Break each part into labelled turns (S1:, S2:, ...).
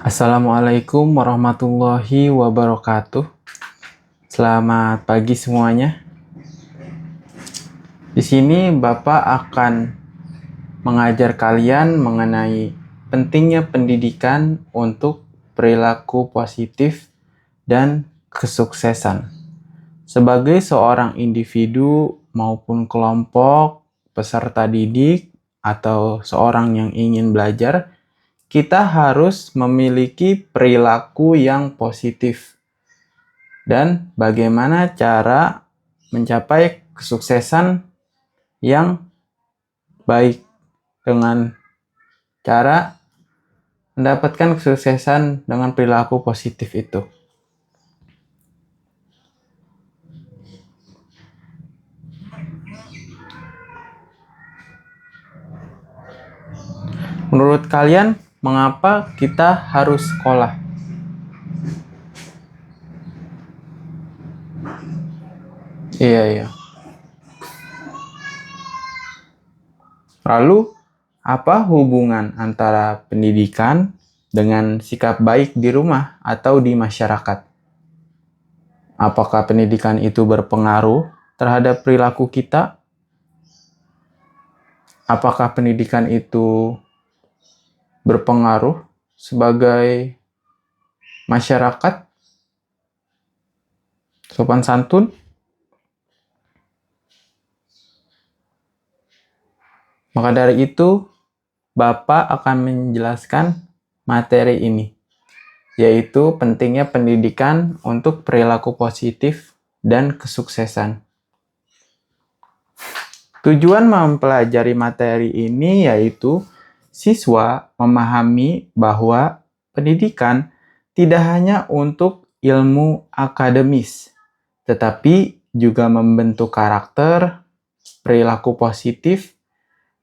S1: Assalamualaikum warahmatullahi wabarakatuh. Selamat pagi semuanya. Di sini Bapak akan mengajar kalian mengenai pentingnya pendidikan untuk perilaku positif dan kesuksesan. Sebagai seorang individu maupun kelompok peserta didik atau seorang yang ingin belajar, kita harus memiliki perilaku yang positif. Dan bagaimana cara mencapai kesuksesan yang baik dengan cara mendapatkan kesuksesan dengan perilaku positif itu. Menurut kalian, mengapa kita harus sekolah? Iya. Lalu, apa hubungan antara pendidikan dengan sikap baik di rumah atau di masyarakat? Apakah pendidikan itu berpengaruh terhadap perilaku kita? Apakah pendidikan itu berpengaruh sebagai masyarakat sopan santun? Maka dari itu, Bapak akan menjelaskan materi ini, yaitu pentingnya pendidikan untuk perilaku positif dan kesuksesan. Tujuan mempelajari materi ini yaitu siswa memahami bahwa pendidikan tidak hanya untuk ilmu akademis, tetapi juga membentuk karakter, perilaku positif,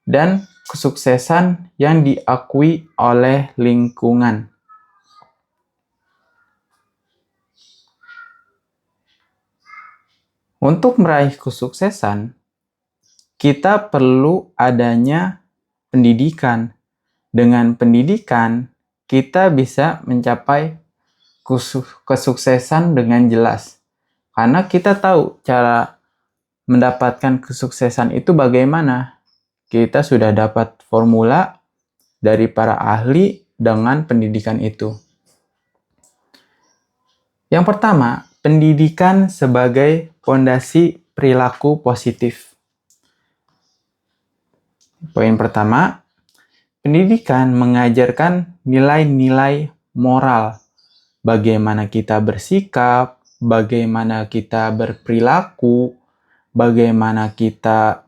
S1: dan kesuksesan yang diakui oleh lingkungan. Untuk meraih kesuksesan, kita perlu adanya pendidikan. Dengan pendidikan, kita bisa mencapai kesuksesan dengan jelas. Karena kita tahu cara mendapatkan kesuksesan itu bagaimana. Kita sudah dapat formula dari para ahli dengan pendidikan itu. Yang pertama, pendidikan sebagai fondasi perilaku positif. Poin pertama, pendidikan mengajarkan nilai-nilai moral. Bagaimana kita bersikap, bagaimana kita berperilaku, bagaimana kita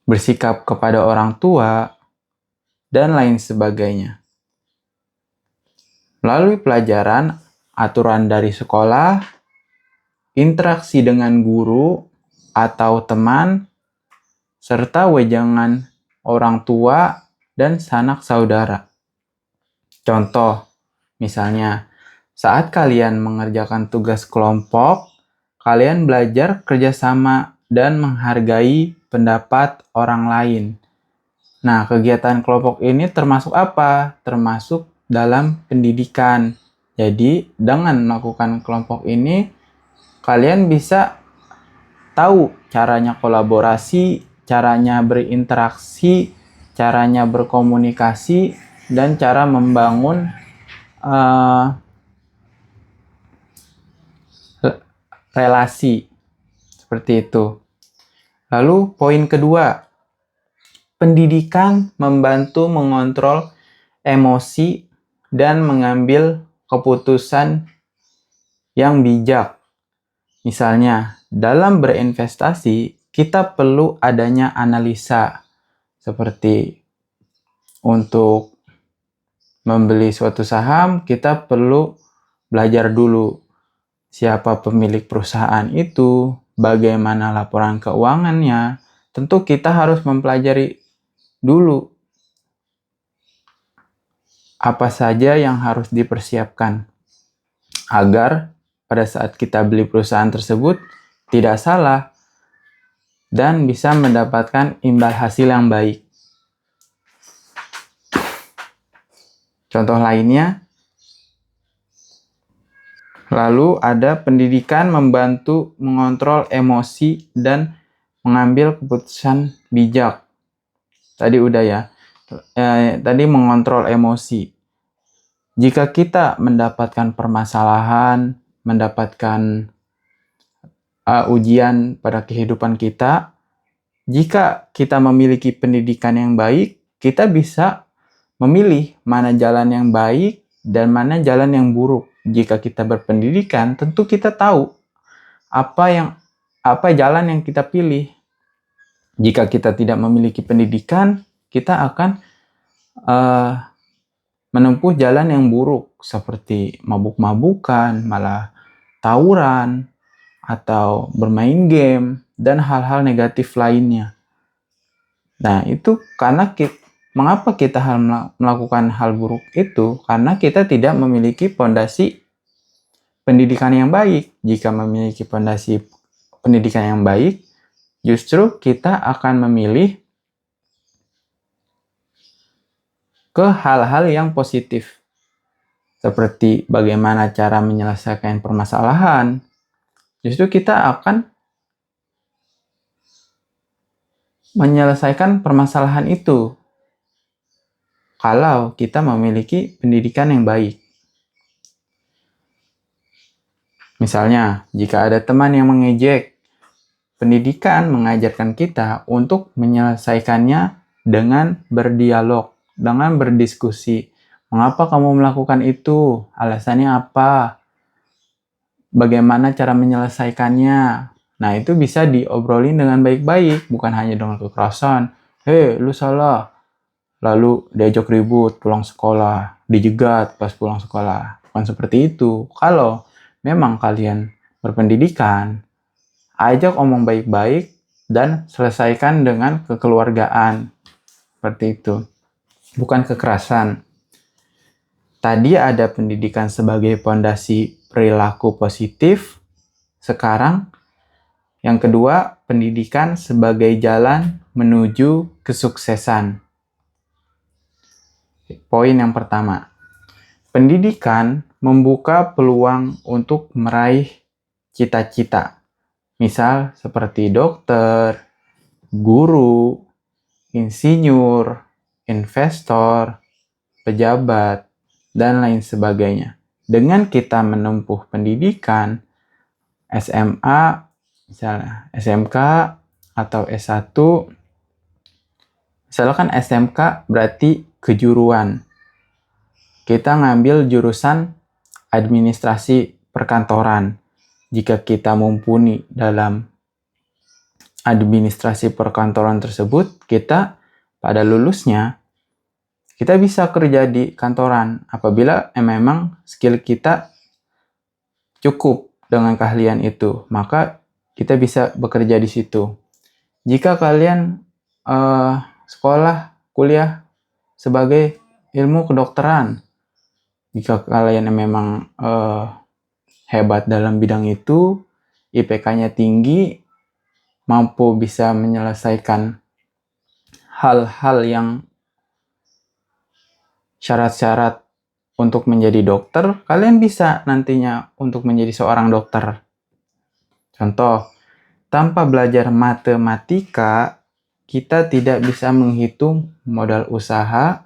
S1: bersikap kepada orang tua, dan lain sebagainya. Melalui pelajaran, aturan dari sekolah, interaksi dengan guru atau teman, serta wejangan orang tua dan sanak saudara. Contoh, misalnya, saat kalian mengerjakan tugas kelompok, kalian belajar kerjasama dan menghargai pendapat orang lain. Nah, kegiatan kelompok ini termasuk apa? Termasuk dalam pendidikan. Jadi, dengan melakukan kelompok ini, kalian bisa tahu caranya kolaborasi, caranya berinteraksi, caranya berkomunikasi, dan cara membangun relasi. Seperti itu. Lalu poin kedua, pendidikan membantu mengontrol emosi dan mengambil keputusan yang bijak. Misalnya, dalam berinvestasi, kita perlu adanya analisa, seperti untuk membeli suatu saham, kita perlu belajar dulu siapa pemilik perusahaan itu, bagaimana laporan keuangannya. Tentu kita harus mempelajari dulu apa saja yang harus dipersiapkan agar pada saat kita beli perusahaan tersebut tidak salah dan bisa mendapatkan imbal hasil yang baik. Contoh lainnya, lalu ada pendidikan membantu mengontrol emosi dan mengambil keputusan bijak. Tadi udah ya. Tadi mengontrol emosi. Jika kita mendapatkan permasalahan, mendapatkan ujian pada kehidupan kita, jika kita memiliki pendidikan yang baik, kita bisa memilih mana jalan yang baik dan mana jalan yang buruk. Jika kita berpendidikan, tentu kita tahu apa jalan yang kita pilih. Jika kita tidak memiliki pendidikan, kita akan menempuh jalan yang buruk seperti mabuk-mabukan, malah tawuran, atau bermain game, dan hal-hal negatif lainnya. Nah, itu karena mengapa kita melakukan hal buruk itu? Karena kita tidak memiliki fondasi pendidikan yang baik. Jika memiliki fondasi pendidikan yang baik, justru kita akan memilih ke hal-hal yang positif. Seperti bagaimana cara menyelesaikan permasalahan. Justru kita akan menyelesaikan permasalahan itu kalau kita memiliki pendidikan yang baik. Misalnya, jika ada teman yang mengejek, pendidikan mengajarkan kita untuk menyelesaikannya dengan berdialog, dengan berdiskusi. Mengapa kamu melakukan itu? Alasannya apa? Bagaimana cara menyelesaikannya? Nah, itu bisa diobrolin dengan baik-baik, bukan hanya dengan kekerasan. Hei, lu salah. Lalu diajak ribut pulang sekolah, dijegat pas pulang sekolah. Bukan seperti itu. Kalau memang kalian berpendidikan, ajak omong baik-baik dan selesaikan dengan kekeluargaan. Seperti itu. Bukan kekerasan. Tadi ada pendidikan sebagai fondasi perilaku positif. Sekarang yang kedua, pendidikan sebagai jalan menuju kesuksesan. Poin yang pertama, pendidikan membuka peluang untuk meraih cita-cita. Misal seperti dokter, guru, insinyur, investor, pejabat, dan lain sebagainya. Dengan kita menempuh pendidikan SMA, misalnya SMK atau S1, misalkan SMK berarti kejuruan. Kita ngambil jurusan administrasi perkantoran. Jika kita mumpuni dalam administrasi perkantoran tersebut, kita pada lulusnya kita bisa kerja di kantoran apabila memang skill kita cukup dengan keahlian itu, maka kita bisa bekerja di situ. Jika kalian sekolah, kuliah sebagai ilmu kedokteran, jika kalian memang hebat dalam bidang itu, IPK-nya tinggi, mampu bisa menyelesaikan hal-hal yang syarat-syarat untuk menjadi dokter, kalian bisa nantinya untuk menjadi seorang dokter. Contoh, tanpa belajar matematika, kita tidak bisa menghitung modal usaha.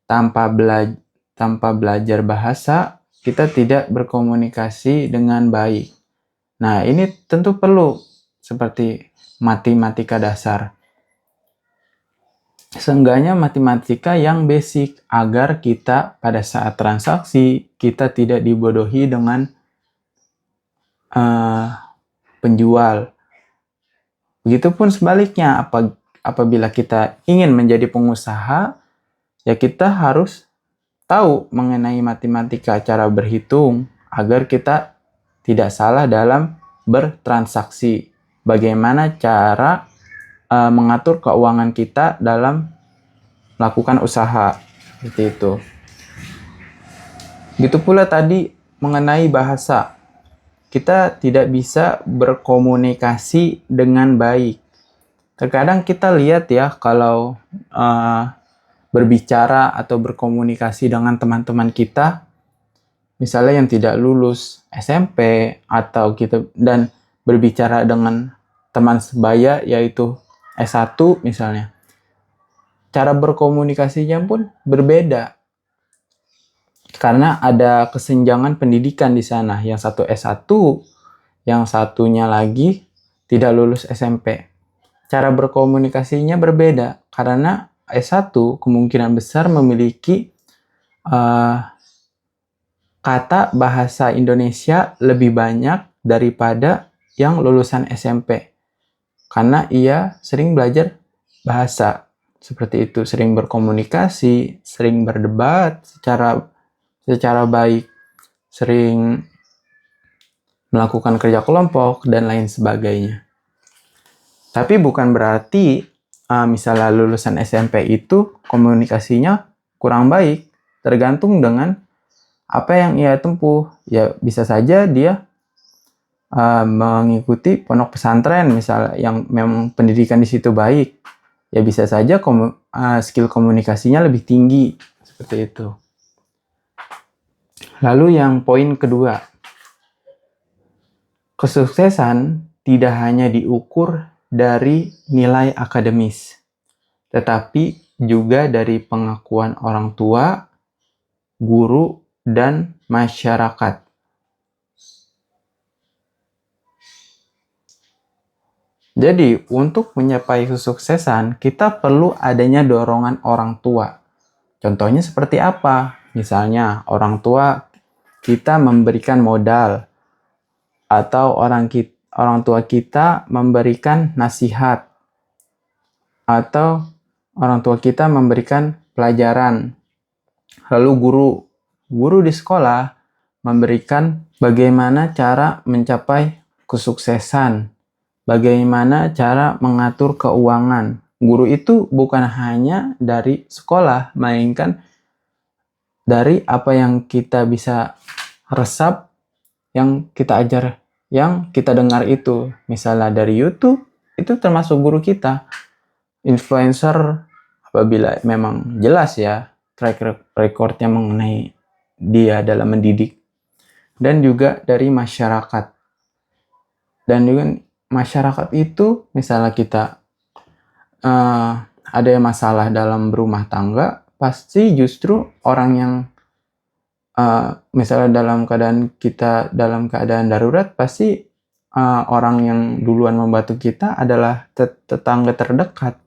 S1: Tanpa belajar bahasa, kita tidak berkomunikasi dengan baik. Nah, ini tentu perlu seperti matematika dasar. Seenggaknya matematika yang basic agar kita pada saat transaksi kita tidak dibodohi dengan penjual. Begitupun sebaliknya, apabila kita ingin menjadi pengusaha, ya kita harus tahu mengenai matematika, cara berhitung agar kita tidak salah dalam bertransaksi. Bagaimana cara mengatur keuangan kita dalam melakukan usaha, seperti itu. Gitu pula tadi mengenai bahasa. Kita tidak bisa berkomunikasi dengan baik. Terkadang kita lihat ya, kalau berbicara atau berkomunikasi dengan teman-teman kita, misalnya yang tidak lulus SMP atau kita dan berbicara dengan teman sebaya yaitu S1 misalnya. Cara berkomunikasinya pun berbeda karena ada kesenjangan pendidikan di sana. Yang satu S1, yang satunya lagi tidak lulus SMP. Cara berkomunikasinya berbeda karena S1 kemungkinan besar memiliki kata bahasa Indonesia lebih banyak daripada yang lulusan SMP. Karena ia sering belajar bahasa seperti itu, sering berkomunikasi, sering berdebat secara baik, sering melakukan kerja kelompok dan lain sebagainya. Tapi bukan berarti misalnya lulusan SMP itu komunikasinya kurang baik, tergantung dengan apa yang ia tempuh. Ya bisa saja dia mengikuti pondok pesantren misalnya yang memang pendidikan di situ baik. Ya bisa saja skill komunikasinya lebih tinggi, seperti itu. Lalu yang poin kedua, kesuksesan tidak hanya diukur dari nilai akademis, tetapi juga dari pengakuan orang tua, guru, dan masyarakat. Jadi, untuk mencapai kesuksesan, kita perlu adanya dorongan orang tua. Contohnya seperti apa? Misalnya, orang tua kita memberikan modal, atau orang tua kita memberikan nasihat, atau orang tua kita memberikan pelajaran. Lalu guru di sekolah memberikan bagaimana cara mencapai kesuksesan, bagaimana cara mengatur keuangan. Guru itu bukan hanya dari sekolah, melainkan dari apa yang kita bisa resap, yang kita ajar, yang kita dengar itu. Misalnya dari YouTube, itu termasuk guru kita. Influencer, apabila memang jelas ya track recordnya mengenai dia dalam mendidik. Dan juga dari masyarakat. Dan juga masyarakat itu, misalnya kita ada masalah dalam berumah tangga, pasti justru orang yang misalnya dalam keadaan darurat, pasti orang yang duluan membantu kita adalah tetangga terdekat.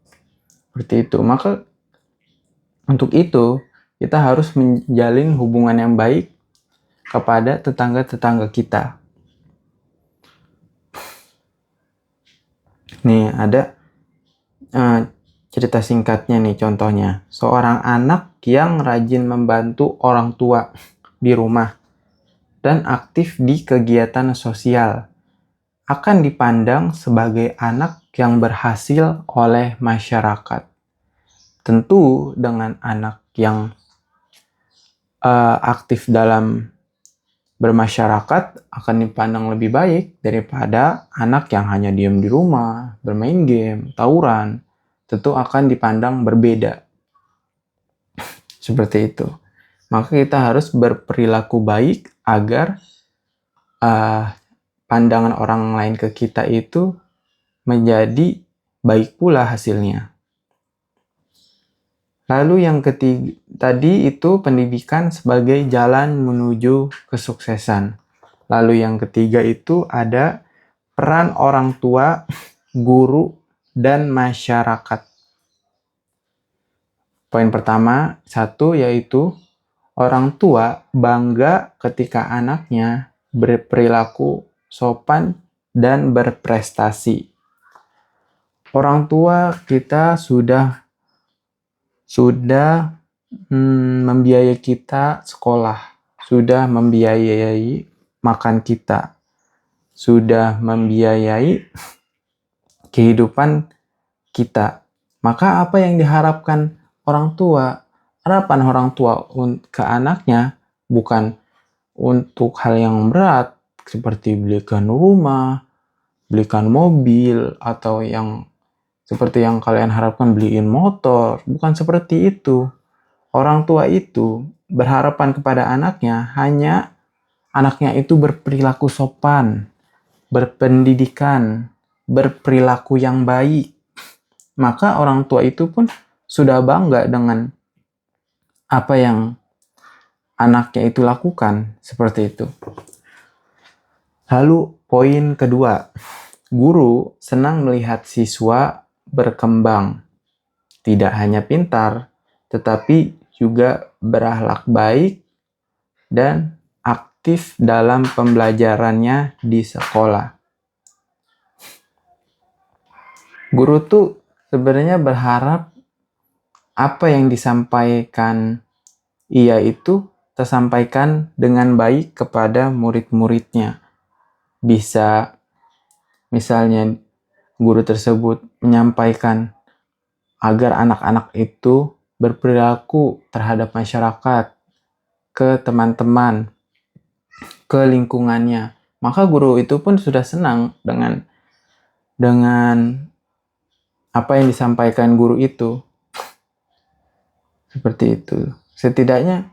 S1: Seperti itu. Maka untuk itu kita harus menjalin hubungan yang baik kepada tetangga-tetangga kita. Nih ada cerita singkatnya nih, contohnya. Seorang anak yang rajin membantu orang tua di rumah dan aktif di kegiatan sosial akan dipandang sebagai anak yang berhasil oleh masyarakat. Tentu dengan anak yang aktif dalam bermasyarakat akan dipandang lebih baik daripada anak yang hanya diam di rumah, bermain game, tawuran. Tentu akan dipandang berbeda. Seperti itu. Maka kita harus berperilaku baik agar pandangan orang lain ke kita itu menjadi baik pula hasilnya. Lalu yang ketiga, tadi itu pendidikan sebagai jalan menuju kesuksesan. Lalu yang ketiga itu ada peran orang tua, guru, dan masyarakat. Poin pertama, satu yaitu orang tua bangga ketika anaknya berperilaku sopan dan berprestasi. Orang tua kita sudah membiayai kita sekolah, sudah membiayai makan kita, sudah membiayai kehidupan kita. Maka apa yang diharapkan orang tua? Harapan orang tua ke anaknya bukan untuk hal yang berat seperti belikan rumah, belikan mobil, atau yang seperti yang kalian harapkan beliin motor. Bukan seperti itu. Orang tua itu berharapan kepada anaknya hanya anaknya itu berperilaku sopan, berpendidikan, berperilaku yang baik. Maka orang tua itu pun sudah bangga dengan apa yang anaknya itu lakukan, seperti itu. Lalu poin kedua, guru senang melihat siswa berkembang. Tidak hanya pintar, tetapi juga berakhlak baik dan aktif dalam pembelajarannya di sekolah. Guru tuh sebenarnya berharap apa yang disampaikan ia itu tersampaikan dengan baik kepada murid-muridnya. Bisa misalnya guru tersebut menyampaikan agar anak-anak itu berperilaku terhadap masyarakat, ke teman-teman, ke lingkungannya. Maka guru itu pun sudah senang dengan apa yang disampaikan guru itu. Seperti itu. Setidaknya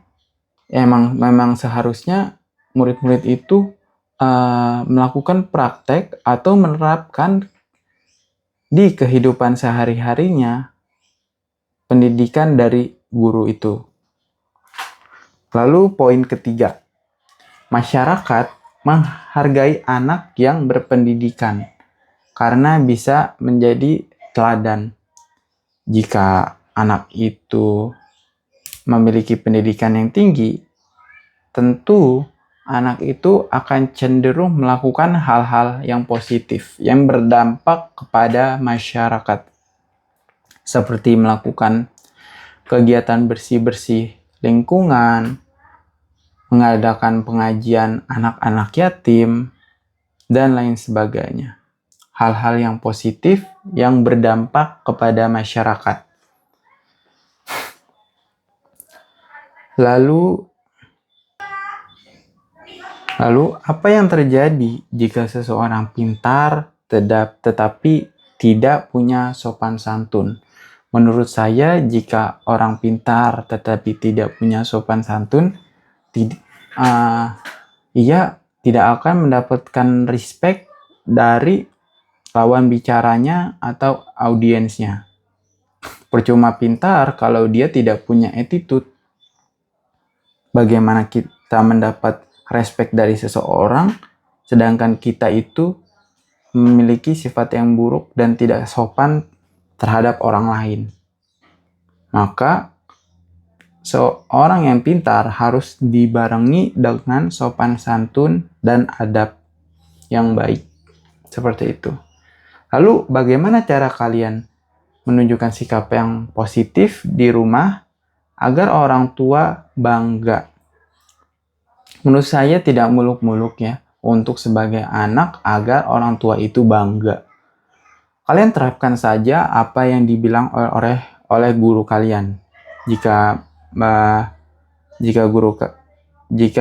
S1: memang seharusnya murid-murid itu melakukan praktek atau menerapkan di kehidupan sehari-harinya pendidikan dari guru itu. Lalu poin ketiga, masyarakat menghargai anak yang berpendidikan karena bisa menjadi teladan. Jika anak itu memiliki pendidikan yang tinggi, tentu anak itu akan cenderung melakukan hal-hal yang positif, yang berdampak kepada masyarakat. Seperti melakukan kegiatan bersih-bersih lingkungan, mengadakan pengajian anak-anak yatim, dan lain sebagainya. Hal-hal yang positif yang berdampak kepada masyarakat. Lalu apa yang terjadi jika seseorang pintar tetapi tidak punya sopan santun? Menurut saya, jika orang pintar tetapi tidak punya sopan santun, ia tidak akan mendapatkan respect dari lawan bicaranya atau audiensnya. Percuma pintar kalau dia tidak punya attitude. Bagaimana kita mendapat respect dari seseorang, sedangkan kita itu memiliki sifat yang buruk dan tidak sopan terhadap orang lain. Maka, seorang yang pintar harus dibarengi dengan sopan santun dan adab yang baik. Seperti itu. Lalu, bagaimana cara kalian menunjukkan sikap yang positif di rumah agar orang tua bangga? Menurut saya tidak muluk-muluk ya untuk sebagai anak agar orang tua itu bangga. Kalian terapkan saja apa yang dibilang oleh guru kalian. Jika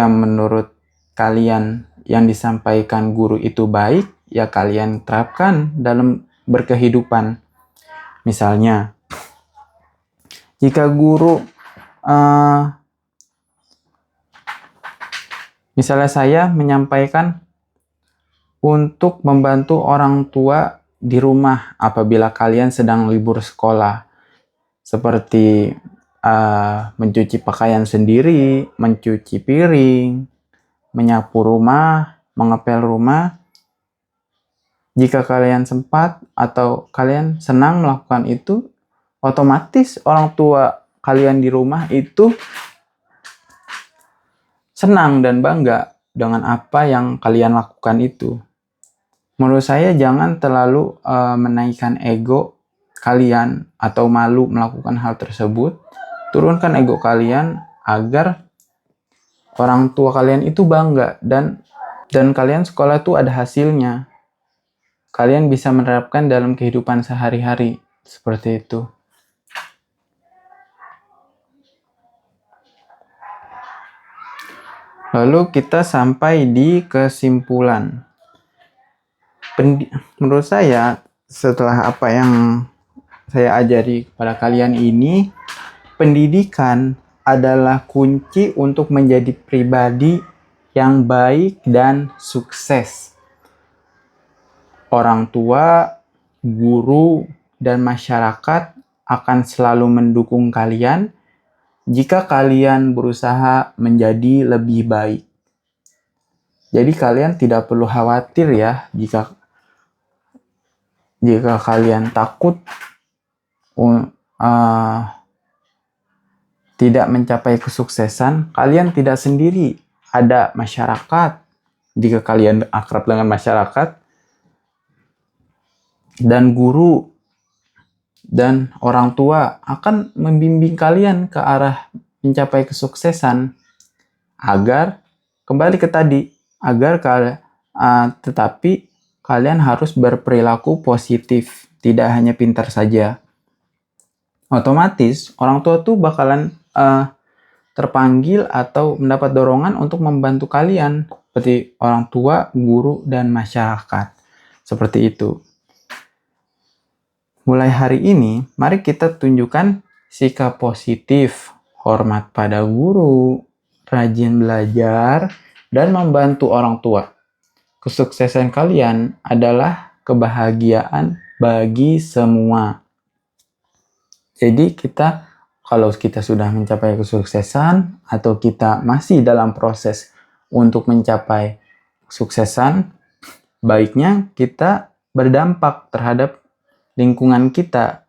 S1: menurut kalian yang disampaikan guru itu baik, ya kalian terapkan dalam berkehidupan. Misalnya, jika guru misalnya saya menyampaikan untuk membantu orang tua di rumah apabila kalian sedang libur sekolah. Seperti mencuci pakaian sendiri, mencuci piring, menyapu rumah, mengepel rumah. Jika kalian sempat atau kalian senang melakukan itu, otomatis orang tua kalian di rumah itu senang dan bangga dengan apa yang kalian lakukan itu. Menurut saya jangan terlalu menaikkan ego kalian atau malu melakukan hal tersebut. Turunkan ego kalian agar orang tua kalian itu bangga dan kalian sekolah itu ada hasilnya. Kalian bisa menerapkan dalam kehidupan sehari-hari seperti itu. Lalu kita sampai di kesimpulan. Menurut saya, setelah apa yang saya ajari kepada kalian ini, pendidikan adalah kunci untuk menjadi pribadi yang baik dan sukses. Orang tua, guru, dan masyarakat akan selalu mendukung kalian jika kalian berusaha menjadi lebih baik. Jadi kalian tidak perlu khawatir ya jika kalian takut tidak mencapai kesuksesan. Kalian tidak sendiri. Ada masyarakat. Jika kalian akrab dengan masyarakat, dan guru dan orang tua akan membimbing kalian ke arah mencapai kesuksesan, agar kembali ke tadi, tetapi kalian harus berperilaku positif, tidak hanya pintar saja. Otomatis orang tua tuh bakalan terpanggil atau mendapat dorongan untuk membantu kalian, seperti orang tua, guru, dan masyarakat. Seperti itu. Mulai hari ini, mari kita tunjukkan sikap positif, hormat pada guru, rajin belajar, dan membantu orang tua. Kesuksesan kalian adalah kebahagiaan bagi semua. Jadi kalau kita sudah mencapai kesuksesan atau kita masih dalam proses untuk mencapai kesuksesan, baiknya kita berdampak terhadap lingkungan kita.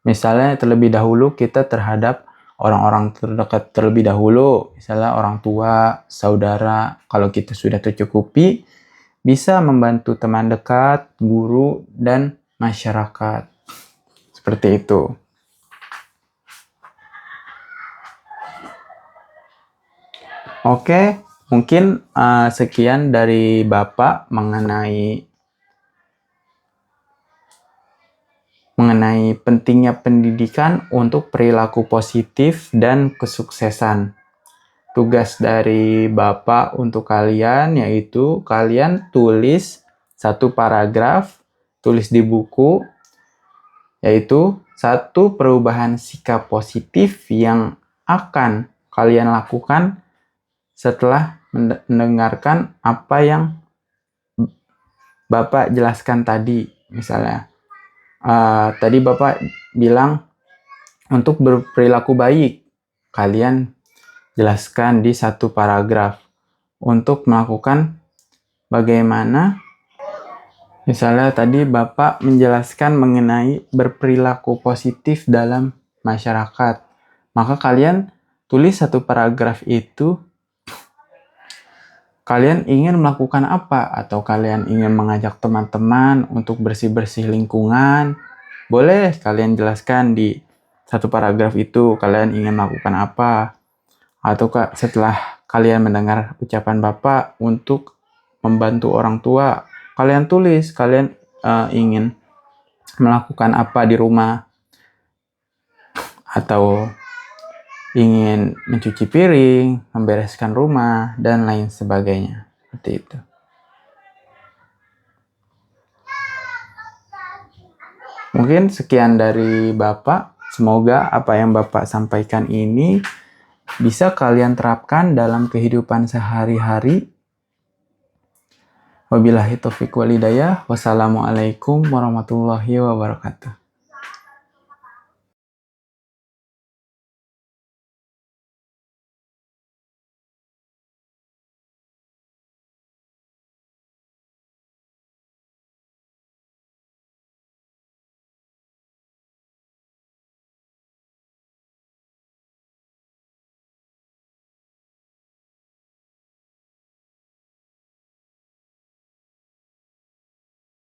S1: Misalnya terlebih dahulu kita terhadap orang-orang terdekat terlebih dahulu, misalnya orang tua, saudara. Kalau kita sudah tercukupi, bisa membantu teman dekat, guru, dan masyarakat. Seperti itu. Oke, mungkin sekian dari Bapak mengenai pentingnya pendidikan untuk perilaku positif dan kesuksesan. Tugas dari Bapak untuk kalian yaitu kalian tulis satu paragraf, tulis di buku, yaitu satu perubahan sikap positif yang akan kalian lakukan setelah mendengarkan apa yang Bapak jelaskan tadi. Misalnya, tadi Bapak bilang untuk berperilaku baik, kalian jelaskan di satu paragraf. Untuk melakukan bagaimana, misalnya tadi Bapak menjelaskan mengenai berperilaku positif dalam masyarakat. Maka kalian tulis satu paragraf itu, kalian ingin melakukan apa? Atau kalian ingin mengajak teman-teman untuk bersih-bersih lingkungan? Boleh kalian jelaskan di satu paragraf itu kalian ingin melakukan apa? Atau setelah kalian mendengar ucapan Bapak untuk membantu orang tua, kalian tulis kalian ingin melakukan apa di rumah, atau ingin mencuci piring, membereskan rumah, dan lain sebagainya. Seperti itu. Mungkin sekian dari Bapak. Semoga apa yang Bapak sampaikan ini bisa kalian terapkan dalam kehidupan sehari-hari. Wabillahi taufiq wal hidayah. Wassalamualaikum warahmatullahi wabarakatuh.